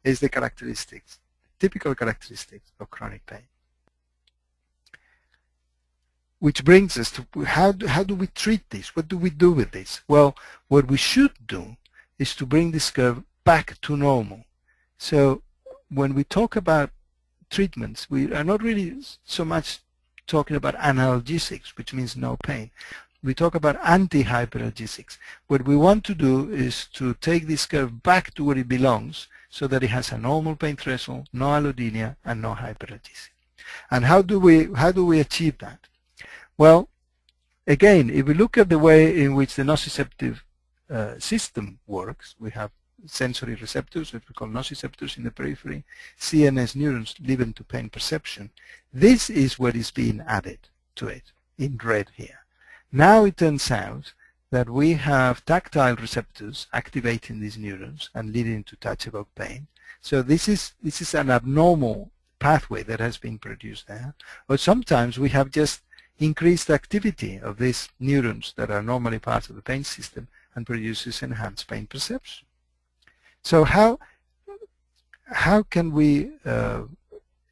is the characteristics, typical characteristics of chronic pain. Which brings us to how do we treat this? What do we do with this? Well, what we should do is to bring this curve back to normal. So when we talk about treatments, we are not really so much talking about analgesics, which means no pain. We talk about anti-hyperalgesics. What we want to do is to take this curve back to where it belongs so that it has a normal pain threshold, no allodynia, and no hyperalgesia. And how do we achieve that? Well, again, if we look at the way in which the nociceptive system works, we have sensory receptors, which we call nociceptors in the periphery, CNS neurons driven to pain perception. This is what is being added to it in red here. Now it turns out that we have tactile receptors activating these neurons and leading to touch-evoked pain. So this is an abnormal pathway that has been produced there. Or sometimes we have just increased activity of these neurons that are normally part of the pain system and produces enhanced pain perception. So how can we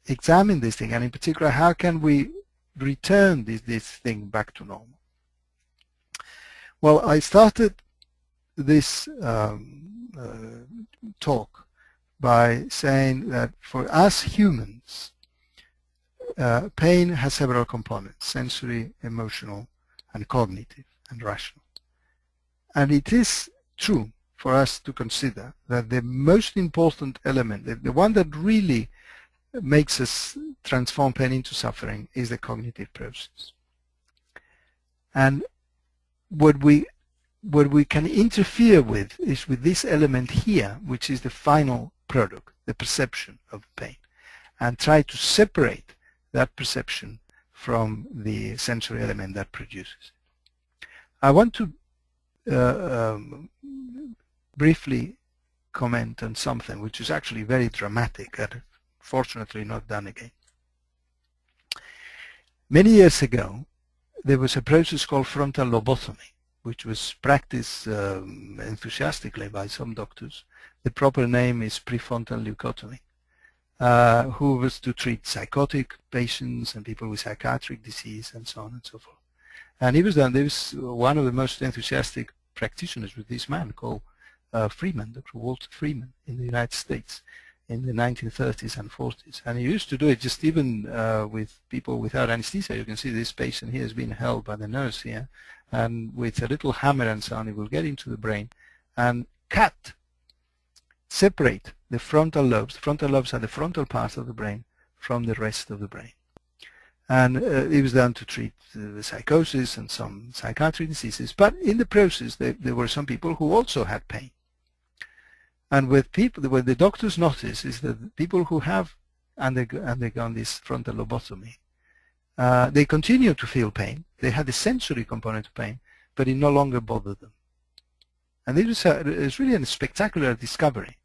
examine this thing, and in particular, how can we return this thing back to normal? Well, I started this talk by saying that for us humans, pain has several components: sensory, emotional, and cognitive, and rational. And it is true for us to consider that the most important element, the one that really makes us transform pain into suffering, is the cognitive process. And what we can interfere with is with this element here, which is the final product, the perception of pain, and try to separate that perception from the sensory element that produces it. I want to briefly comment on something which is actually very dramatic and fortunately not done again. Many years ago, there was a process called frontal lobotomy, which was practiced enthusiastically by some doctors. The proper name is prefrontal leucotomy, who was to treat psychotic patients and people with psychiatric disease and so on and so forth. And he was done. There was one of the most enthusiastic practitioners with this man called Freeman, Dr. Walter Freeman, in the United States in the 1930s and 40s. And he used to do it just even with people without anesthesia. You can see this patient here has been held by the nurse here, and with a little hammer and so on, he will get into the brain and separate the frontal lobes. The frontal lobes are the frontal part of the brain from the rest of the brain. And it was done to treat the psychosis and some psychiatric diseases. But in the process, there were some people who also had pain. And what the doctors notice is that people who have undergone this frontal lobotomy, they continue to feel pain. They had the sensory component of pain, but it no longer bothered them. And it was really a spectacular discovery,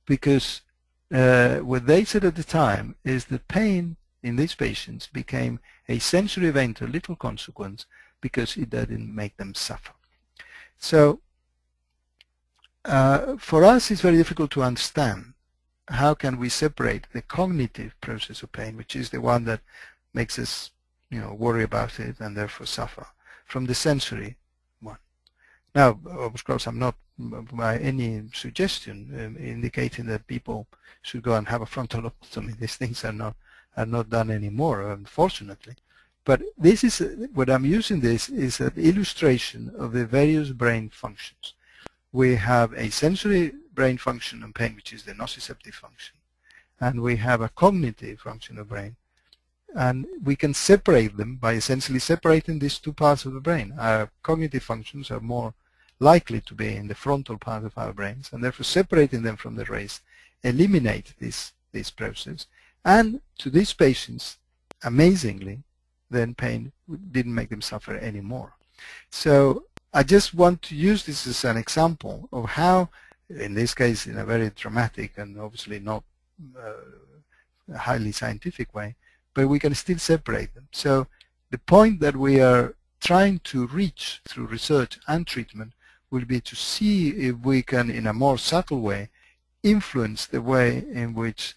because what they said at the time is that pain in these patients became a sensory event, a little consequence, because it didn't make them suffer. So for us, it's very difficult to understand how can we separate the cognitive process of pain, which is the one that makes us, worry about it and therefore suffer, from the sensory one. Now, of course, I'm not by any suggestion indicating that people should go and have a frontal lobotomy. These things are not done anymore, unfortunately. But this is what I'm using. This is an illustration of the various brain functions. We have a sensory brain function of pain, which is the nociceptive function, and we have a cognitive function of brain, and we can separate them by essentially separating these two parts of the brain. Our cognitive functions are more likely to be in the frontal part of our brains, and therefore separating them from the rest eliminate this process. And to these patients, amazingly, then pain didn't make them suffer anymore. So I just want to use this as an example of how, in this case in a very dramatic and obviously not highly scientific way, but we can still separate them. So the point that we are trying to reach through research and treatment will be to see if we can, in a more subtle way, influence the way in which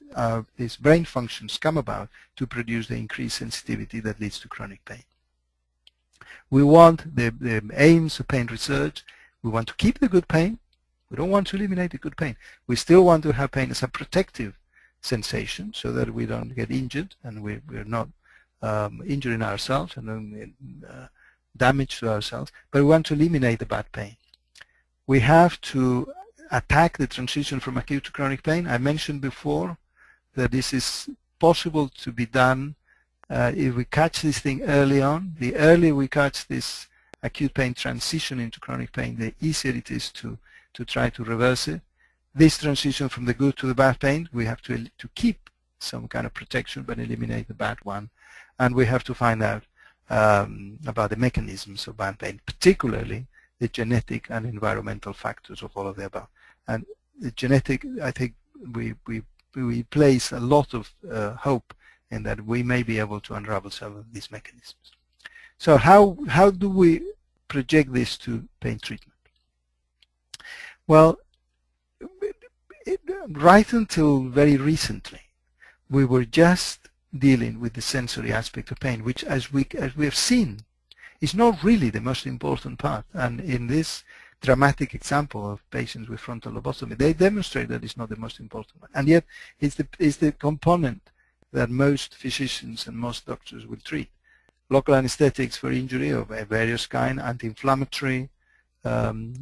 these brain functions come about to produce the increased sensitivity that leads to chronic pain. We want the aims of pain research. We want to keep the good pain. We don't want to eliminate the good pain. We still want to have pain as a protective sensation so that we don't get injured and we're not injuring ourselves and doing damage to ourselves, but we want to eliminate the bad pain. We have to attack the transition from acute to chronic pain. I mentioned before that this is possible to be done if we catch this thing early on. The earlier we catch this acute pain transition into chronic pain, the easier it is to try to reverse it. This transition from the good to the bad pain, we have to keep some kind of protection but eliminate the bad one. And we have to find out about the mechanisms of bad pain, particularly the genetic and environmental factors of all of the above. And the genetic, I think we place a lot of hope in that we may be able to unravel some of these mechanisms. So how do we project this to pain treatment? Well, right until very recently, we were just dealing with the sensory aspect of pain, which, as we have seen, is not really the most important part. And in this dramatic example of patients with frontal lobotomy, they demonstrate that it's not the most important one. And yet, it's the component that most physicians and most doctors will treat. Local anesthetics for injury of various kind, anti-inflammatory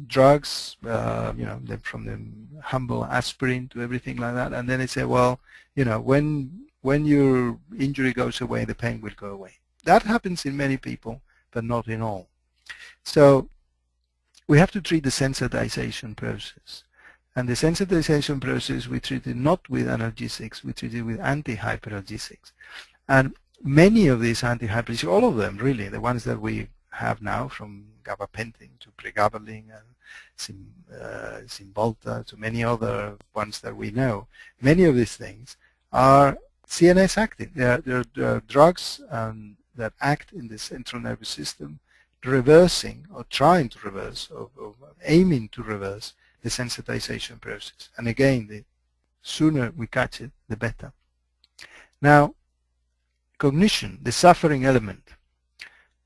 drugs, from the humble aspirin to everything like that. And then they say, well, when your injury goes away, the pain will go away. That happens in many people, but not in all. So we have to treat the sensitization process. And the sensitization process, we treat it not with analgesics, we treat it with anti-hyperalgesics. And many of these anti-hyperalgesics, all of them really, the ones that we have now, from gabapentin to pregabalin and Cymbalta to many other ones that we know, many of these things are CNS acting. They're drugs that act in the central nervous system, reversing or trying to reverse or aiming to reverse the sensitization process. And again, the sooner we catch it, the better. Now, cognition, the suffering element,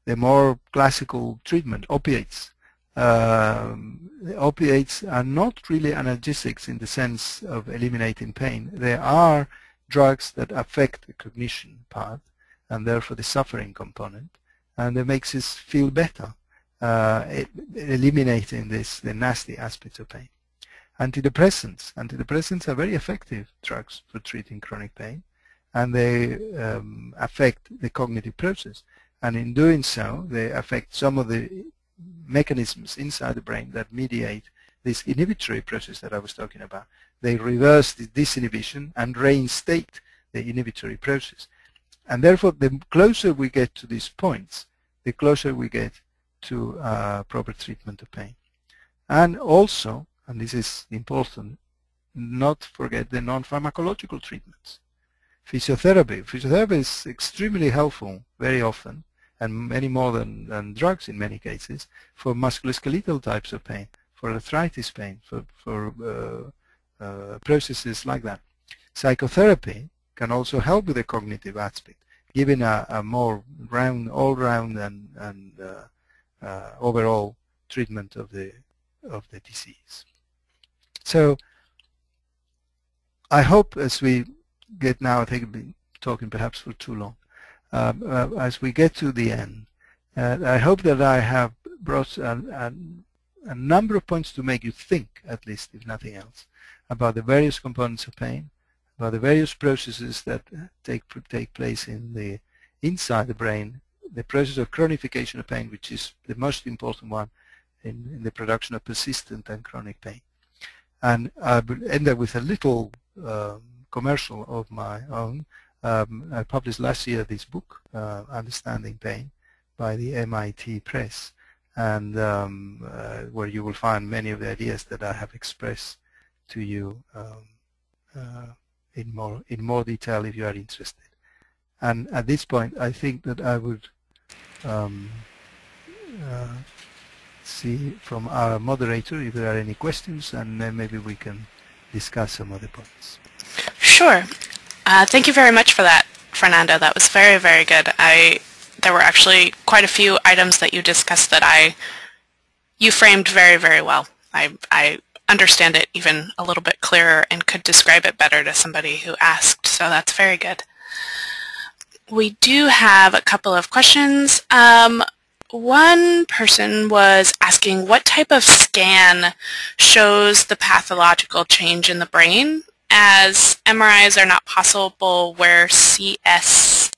the more classical treatment, opiates. The opiates are not really analgesics in the sense of eliminating pain. They are drugs that affect the cognition part and therefore the suffering component, and it makes us feel better, eliminating the nasty aspects of pain. Antidepressants are very effective drugs for treating chronic pain, and they affect the cognitive process. And in doing so, they affect some of the mechanisms inside the brain that mediate this inhibitory process that I was talking about. They reverse the disinhibition and reinstate the inhibitory process. And therefore, the closer we get to these points, the closer we get to proper treatment of pain. And also, and this is important, not forget the non-pharmacological treatments. Physiotherapy. Physiotherapy is extremely helpful very often, and many more than drugs in many cases, for musculoskeletal types of pain, for arthritis pain, for processes like that. Psychotherapy can also help with the cognitive aspect, giving a more all-round and overall treatment of the disease. So I hope, as we get now, I think I've been talking perhaps for too long, as we get to the end, I hope that I have brought a number of points to make you think, at least if nothing else, about the various components of pain, about the various processes that take place inside the brain, the process of chronification of pain, which is the most important one in the production of persistent and chronic pain. And I will end up with a little commercial of my own. I published last year this book, Understanding Pain, by the MIT Press, and where you will find many of the ideas that I have expressed to you in more detail if you are interested. And at this point, I think that I would see from our moderator if there are any questions, and then maybe we can discuss some other points. Sure. Thank you very much for that, Fernando. That was very, very good. There were actually quite a few items that you discussed that you framed very, very well. I understand it even a little bit clearer and could describe it better to somebody who asked, so that's very good. We do have a couple of questions. One person was asking what type of scan shows the pathological change in the brain, as MRIs are not possible where SCS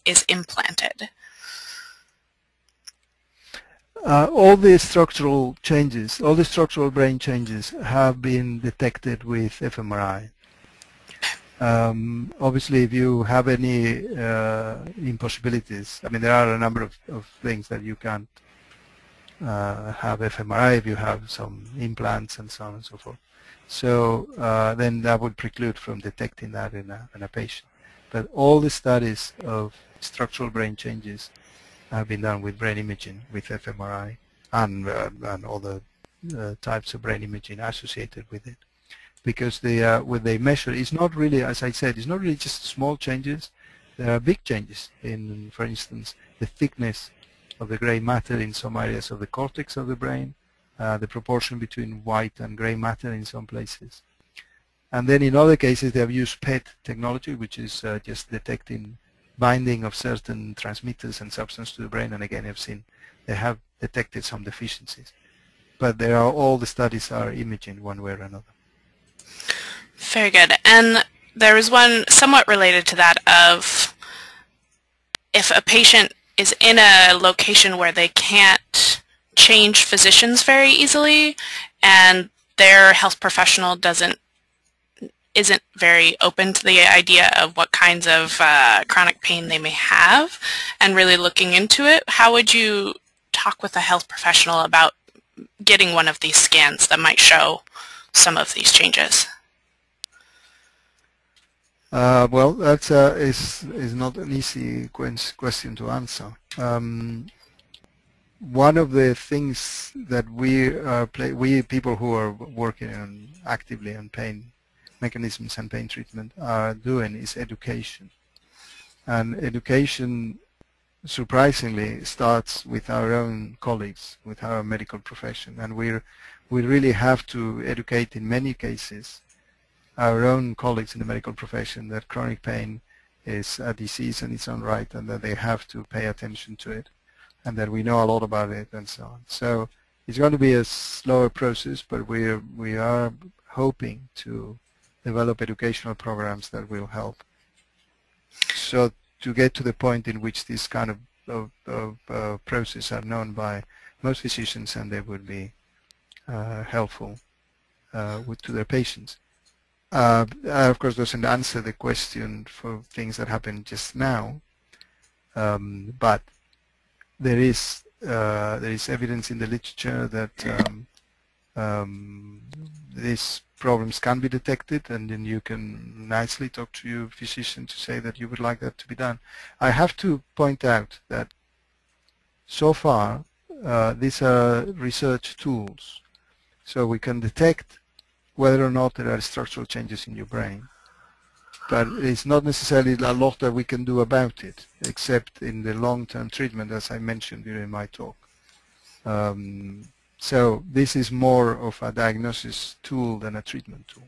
is implanted. All the structural changes, all the structural brain changes have been detected with fMRI. Obviously, if you have any impossibilities, I mean, there are a number of things that you can't have fMRI if you have some implants and so on and so forth. So then that would preclude from detecting that in a patient. But all the studies of structural brain changes have been done with brain imaging, with fMRI, and other types of brain imaging associated with it. Because what they measure is not really, as I said, it's not really just small changes. There are big changes in, for instance, the thickness of the gray matter in some areas of the cortex of the brain, the proportion between white and gray matter in some places. And then in other cases they have used PET technology, which is just detecting binding of certain transmitters and substance to the brain, and again I've seen they have detected some deficiencies. But all the studies are imaging one way or another. Very good. And there was one somewhat related to that of if a patient is in a location where they can't change physicians very easily and their health professional isn't very open to the idea of what kinds of chronic pain they may have and really looking into it, how would you talk with a health professional about getting one of these scans that might show some of these changes? Well, that is not an easy question to answer. One of the things that we people who are working actively on pain mechanisms and pain treatment are doing is education. And education, surprisingly, starts with our own colleagues, with our medical profession, and we really have to educate in many cases our own colleagues in the medical profession that chronic pain is a disease in its own right and that they have to pay attention to it and that we know a lot about it and so on. So it's going to be a slower process, but we are hoping to develop educational programs that will help. So to get to the point in which this kind of process are known by most physicians and they would be helpful to their patients. Of course, doesn't answer the question for things that happen just now, but there is evidence in the literature that these problems can be detected, and then you can nicely talk to your physician to say that you would like that to be done. I have to point out that so far these are research tools, so we can detect whether or not there are structural changes in your brain. But it's not necessarily a lot that we can do about it, except in the long-term treatment, as I mentioned during my talk. So this is more of a diagnosis tool than a treatment tool.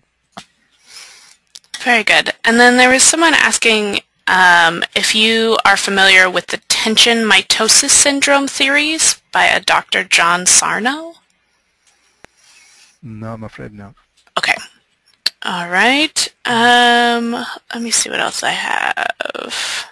Very good. And then there was someone asking if you are familiar with the tension mitosis syndrome theories. by a Dr. John Sarno? No, I'm afraid not. Okay. All right. Let me see what else I have.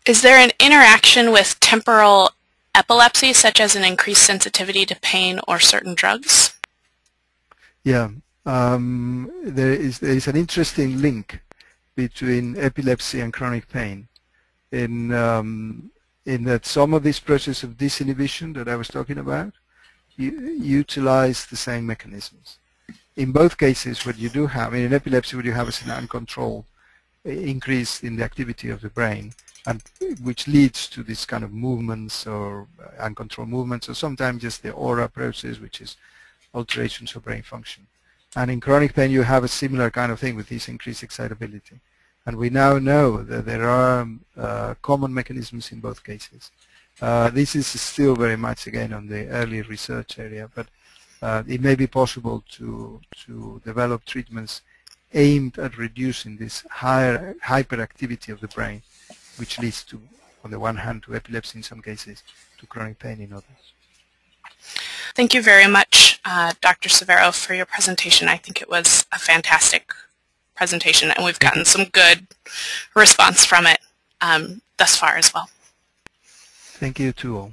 Is there an interaction with temporal epilepsy, such as an increased sensitivity to pain or certain drugs? Yeah, there is an interesting link between epilepsy and chronic pain in that some of these processes of disinhibition that I was talking about utilize the same mechanisms. In both cases, what you do have, in epilepsy, what you have is an uncontrolled increase in the activity of the brain, and which leads to this kind of movements or uncontrolled movements, or sometimes just the aura process, which is alterations of brain function. And in chronic pain, you have a similar kind of thing with this increased excitability. And we now know that there are common mechanisms in both cases. This is still very much, again, on the early research area, but it may be possible to develop treatments aimed at reducing this higher hyperactivity of the brain, which leads to, on the one hand, to epilepsy in some cases, to chronic pain in others. Thank you very much, Dr. Cervero, for your presentation. I think it was a fantastic presentation, and we've gotten some good response from it thus far as well. Thank you to all.